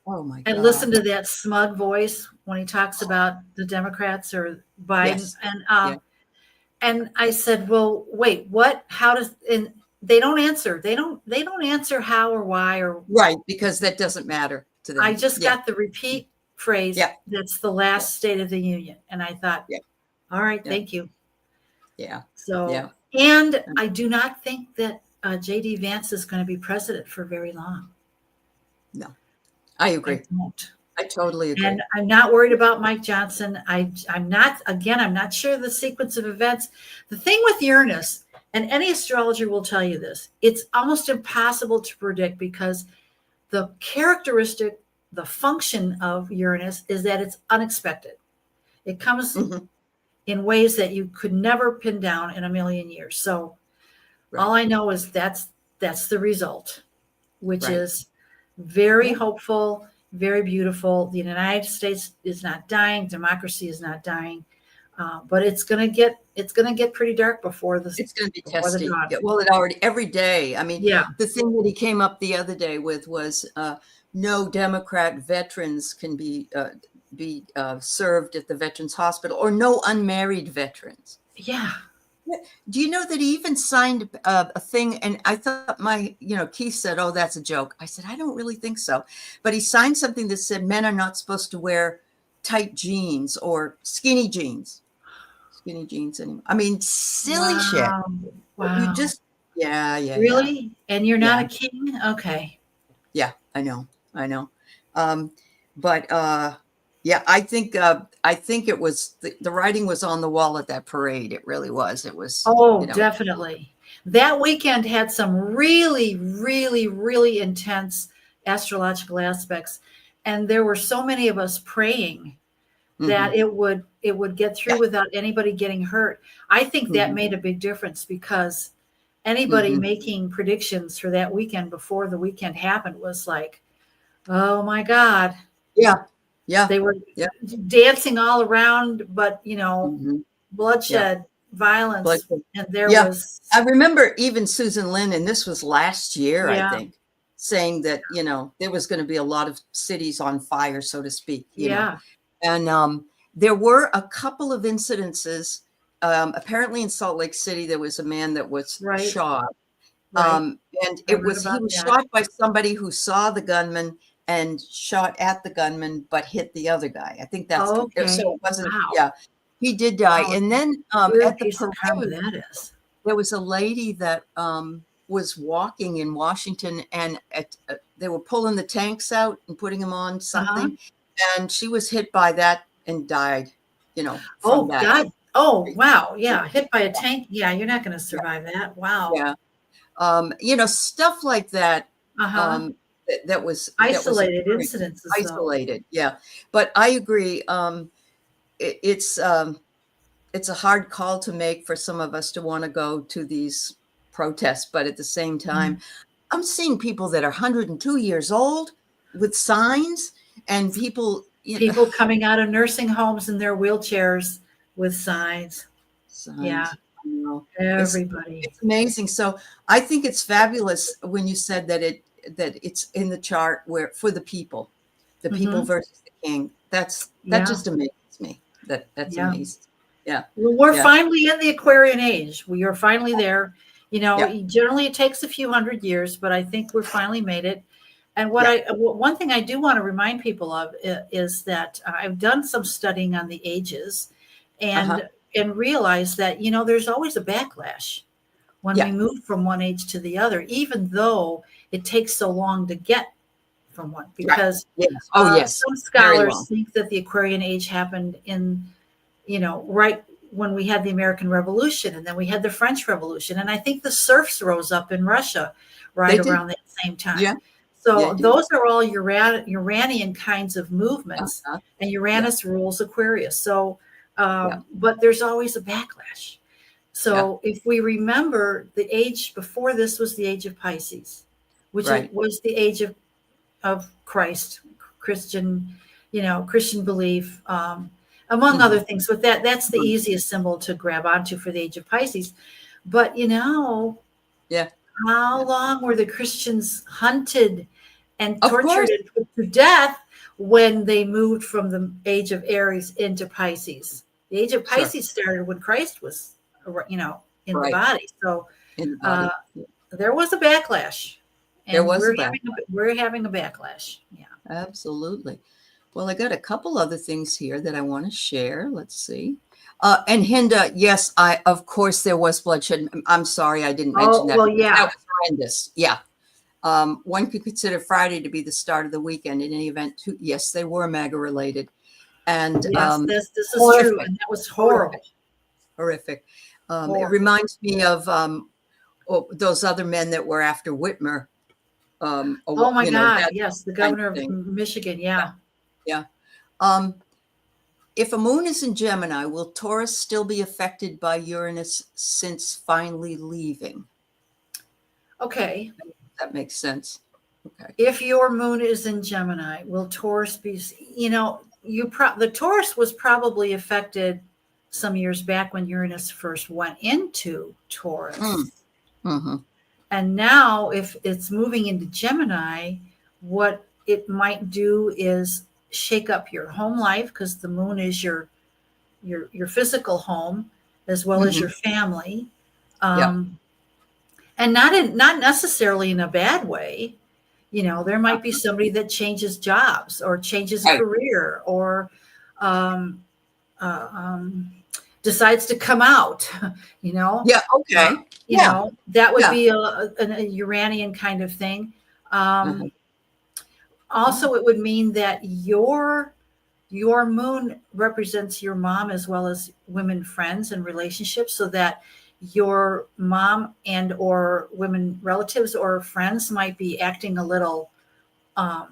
Oh my God. And listen to that smug voice when he talks about the Democrats or Biden. Yes. And I said, well, wait, what? How does? And they don't answer. They don't answer how or why or right, because that doesn't matter to them. I just got the repeat phrase. Yeah. That's the last State of the Union, and I thought, all right, thank you. Yeah. So, and I do not think that J.D. Vance is going to be president for very long. No, I agree. I don't. I totally agree. And I'm not worried about Mike Johnson. I'm not sure the sequence of events. The thing with Uranus, and any astrologer will tell you this, it's almost impossible to predict because the characteristic, the function of Uranus is that it's unexpected. It comes in ways that you could never pin down in a million years. So all I know is that's the result, which is very hopeful, very beautiful. The United States is not dying. Democracy is not dying, but it's going to get pretty dark before the. It's going to be testy. Well, it already every day. I mean, the thing that he came up the other day with was no Democrat veterans can be served at the Veterans Hospital, or no unmarried veterans. Yeah. Do you know that he even signed a thing? And I thought Keith said, oh, that's a joke. I said, I don't really think so. But he signed something that said men are not supposed to wear tight jeans or skinny jeans anymore. I mean, silly shit. Wow. You just, yeah. Really? Yeah. And you're not a king? Okay. Yeah, I know. But Yeah, I think it was the writing was on the wall at that parade. It really was. It was, Oh, you know, definitely. That weekend had some really, really, really intense astrological aspects. And there were so many of us praying hmm that it would get through yeah, without anybody getting hurt. I think that hmm made a big difference because anybody hmm making predictions for that weekend before the weekend happened was like, oh my God. yeah, yeah, They were yeah, dancing all around, but hmm yeah. bloodshed, But violence, and there yeah, I was, remember even Susan Lynn, and this was last year, I yeah, think, saying that, there was going to be a lot of cities on fire, so to speak. yeah, And there were a couple of incidences. Apparently in Salt Lake City, there was a man that was right, shot. right. And I read he about was that. shot by somebody who saw the gunman and shot at the gunman, but hit the other guy. I think that's so Okay. it wasn't, Wow. yeah, he did die. Wow. And then Weird at the piece of karma parade, that is. there was a lady that was walking in Washington, and they were pulling the tanks out and putting them on Uh-huh. something, and she was hit by that and died, from Oh that. God. Oh Yeah, wow. Yeah. Hit by a tank. Yeah, you're not going to survive that. Wow. yeah. Stuff like that. Uh-huh. That was Isolated occurring, incidences though. isolated. Yeah, but I agree. It, it's a hard call to make for some of us to want to go to these protests, but at the same time, Mhm. I'm seeing people that are 102 years old with signs, and people, People coming out of nursing homes in their wheelchairs with signs. Yeah. signs. You know, it's Everybody. it's amazing. So I think it's fabulous when you said that it's in the chart where for the people Hmm. versus the king. That Yeah. just amazes me. That's Yeah. amazing. Yeah, Well, we're yeah, finally in the Aquarian age. We are finally there. yeah, Generally it takes a few hundred years, but I think we're finally made it. And yeah. one thing I do want to remind people of is that I've done some studying on the ages, Uh-huh. and realized that there's always a backlash when we Yeah. move from one age to the other, even though it takes so long to get from one. Right. Because Yes. Oh, yes. some Very scholars long. think that the Aquarian age happened in right when we had the American Revolution, and then we had the French Revolution. And I think the serfs rose up in Russia right They did. around that same time. Yeah. Yeah, So they did. those are all Uranian kinds of movements, Uh-huh. and Yeah. Uranus rules Aquarius. So, Yeah. but there's always a backlash. Yeah. So if we remember, the age before this was the age of Pisces, which Right. was the age of Christ, Christian, Christian belief, among other Mhm. things. But that's the Mhm. easiest symbol to grab onto for the age of Pisces. But Yeah. how Yeah. long were the Christians hunted and Of tortured course. and put to death when they moved from the age of Aries into Pisces? The age of Sure. Pisces started when Christ was, in the Right. body. So In the uh, body. Yeah. there was a backlash, There and was a we're back. having a backlash. Yeah. Absolutely. Well, I got a couple other things here that I want to share. Let's see. And Hinda, yes, of course there was bloodshed. I'm sorry I didn't mention Oh that well, because that yeah. was horrendous. Yeah. One could consider Friday to be the start of the weekend. In any event, too, yes, they were MAGA related, and Yes, this is true, horrific, and that was horrific, horrible. horrific. It Horrible. reminds me of those other men that were after Whitmer. Oh my God, That yes, the kind governor of of thing. Michigan. Yeah. Yeah. Um, if a moon is in Gemini, will Taurus still be affected by Uranus since finally leaving? Okay. That makes sense. Okay. If your moon is in Gemini, will Taurus be? The Taurus was probably affected some years back when Uranus first went into Mm. Taurus. Mm-hmm. And now, if it's moving into Gemini, what it might do is shake up your home life, because the moon is your physical home as well as Mm-hmm. your family, Yep. and not necessarily in a bad way. There might be somebody that changes jobs or changes Right. career, or um, uh, um, decides to come out. you know Yeah. Okay. Yeah. that would Yeah. be a Uranian kind of thing. Uh-huh. Also, it would mean that your your moon represents your mom as well as women friends and relationships, so that your mom and or women relatives or friends might be acting a little out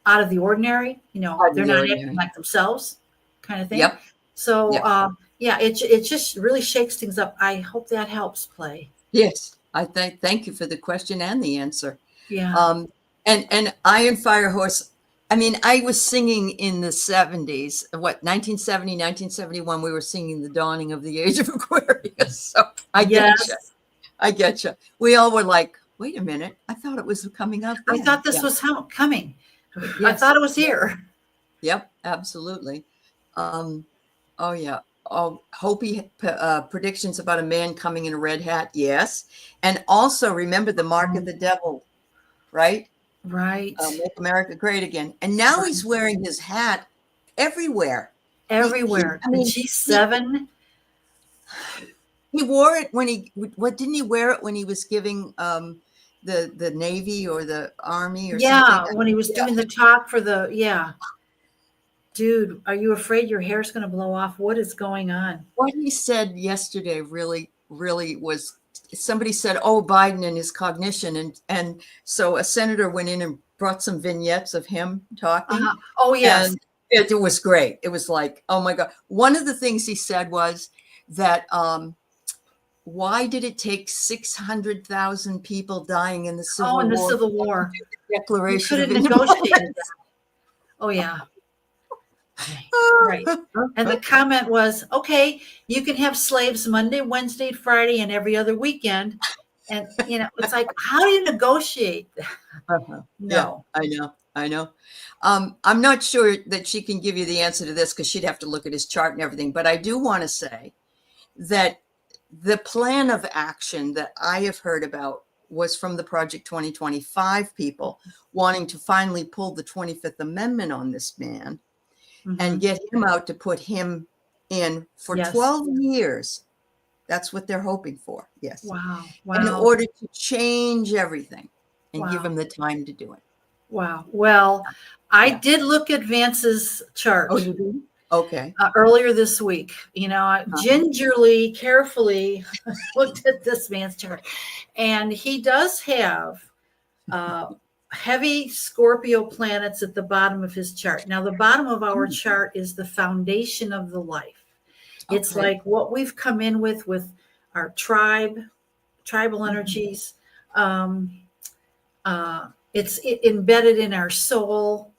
of the ordinary. Out of They're the not acting ordinary. like themselves, kind of thing. Yep. So Yep. yeah, it just really shakes things up. I hope that helps play. Yes. I thank you for the question and the answer. Yeah. And Iron Fire Horse, I mean, I was singing in the 70s, 1970, 1971, we were singing The Dawning of the Age of Aquarius. So I get you. Yes. I get you. We all were like, wait a minute. I thought it was coming out I then. thought this was coming. I Yes. thought it was here. Yep, absolutely. Oh yeah. Oh, Hopi predictions about a man coming in a red hat. Yes. And also remember the mark of the devil, right? Right. Make America great again. And now he's wearing his hat everywhere. Everywhere. I mean, the G7. He wore it when didn't he wear it when he was giving the Navy or the Army or Yeah, something? when he was doing the talk for dude, are you afraid your hair's going to blow off? What is going on? What he said yesterday really, really was, somebody said, oh, Biden and his cognition. And so a senator went in and brought some vignettes of him talking. Oh, yes. And it was great. It was like, oh my God. One of the things he said was that, why did it take 600,000 people dying in the Civil War? In the Civil War. Declaration of Independence. Negotiated that. Oh, yeah. Right. And the comment was, okay, you can have slaves Monday, Wednesday, Friday, and every other weekend. And, it's like, how do you negotiate that? No. Yeah, I know. I'm not sure that she can give you the answer to this because she'd have to look at his chart and everything. But I do want to say that the plan of action that I have heard about was from the Project 2025 people wanting to finally pull the 25th Amendment on this man and get him out to put him in for 12 years. That's what they're hoping for. Yes. Wow. In order to change everything and give him the time to do it. Wow. Well, I did look at Vance's chart. Oh, you did? Okay. Earlier this week, I gingerly, carefully looked at this man's chart, and he does have heavy Scorpio planets at the bottom of his chart. Now, the bottom of our chart is the foundation of the life. It's like what we've come in with our tribal energies. It's embedded in our soul.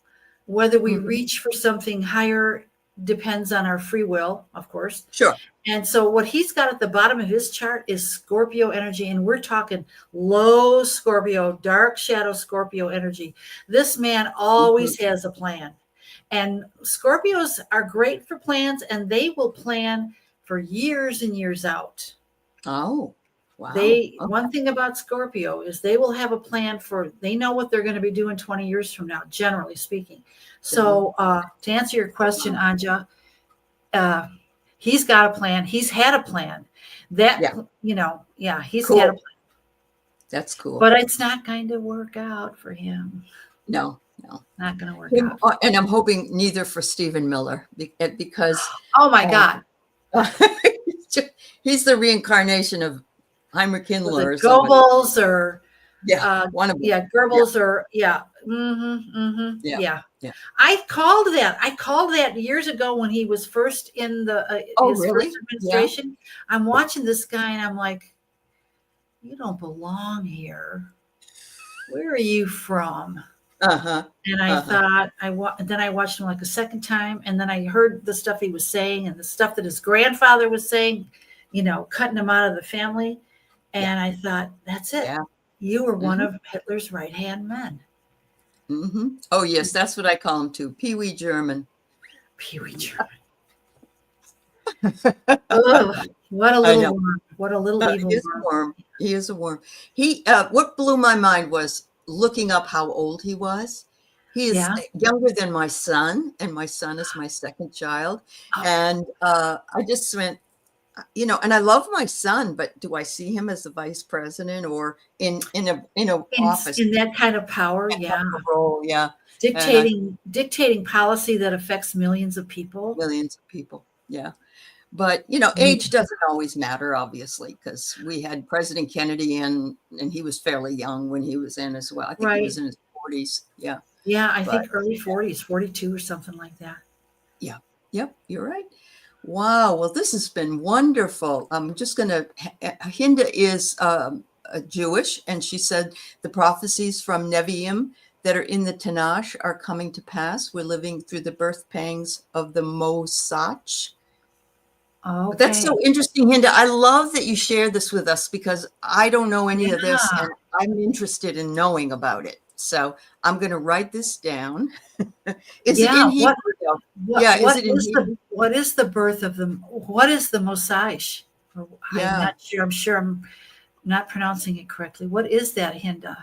Whether we reach for something higher depends on our free will, of course. Sure. And so what he's got at the bottom of his chart is Scorpio energy. And we're talking low Scorpio, dark shadow Scorpio energy. This man always has a plan. And Scorpios are great for plans, and they will plan for years and years out. Oh, wow. One thing about Scorpio is they will have a plan they know what they're going to be doing 20 years from now, generally speaking. So to answer your question, Anja, he's got a plan. He's had a plan he's cool. had a plan. That's cool. But it's not going to work out for him. No. Not going to work out. And I'm hoping neither for Stephen Miller because. Oh my God. He's the reincarnation of Heinrich Himmler. Goebbels or. One of them. Yeah, Goebbels or. Yeah. I called that years ago when he was first in his first administration. Yeah. I'm watching this guy and I'm like, you don't belong here. Where are you from? And I thought then I watched him like a second time, and then I heard the stuff he was saying and the stuff that his grandfather was saying, cutting him out of the family. And I thought, that's it. Yeah. You were one of Hitler's right-hand men. Oh, yes. That's what I call him, too. Pee-wee German. Pee-wee German. Oh, what a little worm. What a little evil worm. He is a worm. What blew my mind was looking up how old he was. He is younger than my son, and my son is my second child. And I just went, you know, and I love my son, but do I see him as the vice president or in a office In that kind of power, yeah. role? Yeah. And Dictating policy that affects millions of people. millions of people. Yeah. But, you know, age doesn't always matter, obviously, because we had President Kennedy and he was fairly young when he was in as well. I think he was in his 40s. Yeah. Yeah, I think early 40s, 42 or something like that. Yeah. Yep. You're right. Wow. Well, this has been wonderful. I'm just going to, Hinda is Jewish, and she said the prophecies from Nevi'im that are in the Tanakh are coming to pass. We're living through the birth pangs of the Mosach. Okay. That's so interesting, Hinda. I love that you share this with us because I don't know any of this, and I'm interested in knowing about it. So I'm going to write this down. Is it in Hebrew? What is the birth of the? What is the Mosaish? I'm not sure. I'm sure I'm not pronouncing it correctly. What is that, Hinda?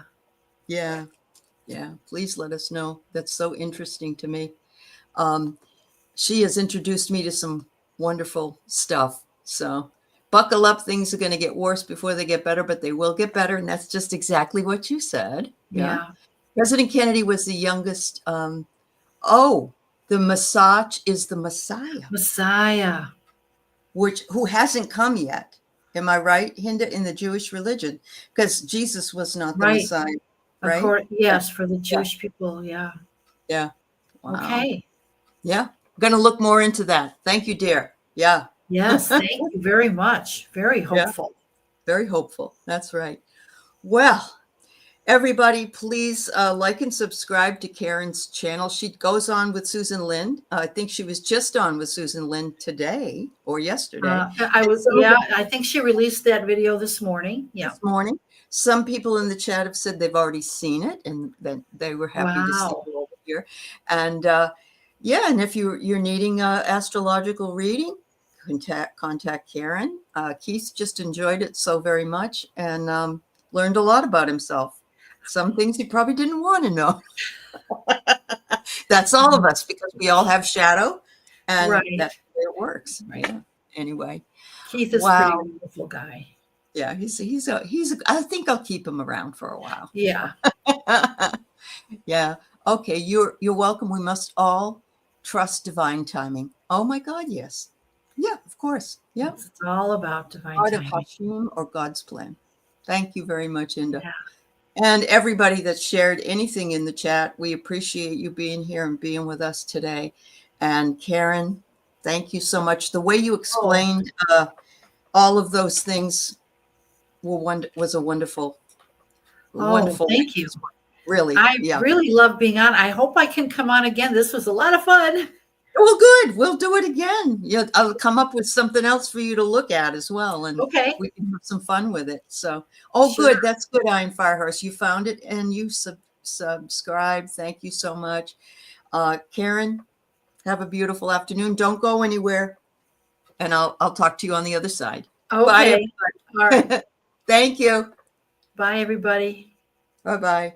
Yeah. Please let us know. That's so interesting to me. She has introduced me to some wonderful stuff. So buckle up. Things are going to get worse before they get better, but they will get better. And that's just exactly what you said. Yeah. President Kennedy was the youngest. The Mosach is the Messiah. Who hasn't come yet. Am I right, Hinda, in the Jewish religion? Because Jesus was not the Messiah, right? Of course, yes, for the Jewish people, yeah. Yeah. Wow. Okay. Yeah. I'm going to look more into that. Thank you, dear. Yeah. Yes, thank you very much. Very hopeful. Yeah. Very hopeful. That's right. Well, everybody, please like and subscribe to Karin's channel. She goes on with Susan Lind. I think she was just on with Susan Lind today or yesterday. I think she released that video this morning. Yeah. This morning. Some people in the chat have said they've already seen it and that they were happy to see it over here. And and if you're needing astrological reading, contact Karin. Keith just enjoyed it so very much and learned a lot about himself. Some things he probably didn't want to know. That's all of us because we all have shadow, and that's the way it works. Right. Yeah. Anyway, Keith is a pretty wonderful guy. Yeah, he's I think I'll keep him around for a while. Yeah. Yeah. Okay. You're welcome. We must all trust divine timing. Oh my God. Yes. Yeah. Of course. Yeah. It's all about divine timing. Part of Hashem or God's plan. Thank you very much, Inda. Yeah. And everybody that shared anything in the chat, we appreciate you being here and being with us today. And Karin, thank you so much. The way you explained all of those things was a wonderful. Thank you. Really. I really love being on. I hope I can come on again. This was a lot of fun. Well, good. We'll do it again. Yeah, I'll come up with something else for you to look at as well. And we can have some fun with it. So, good. That's good, Iron Firehorse. You found it and you subscribed. Thank you so much. Karin, have a beautiful afternoon. Don't go anywhere. And I'll talk to you on the other side. Okay. Bye. All right. Thank you. Bye, everybody. Bye-bye.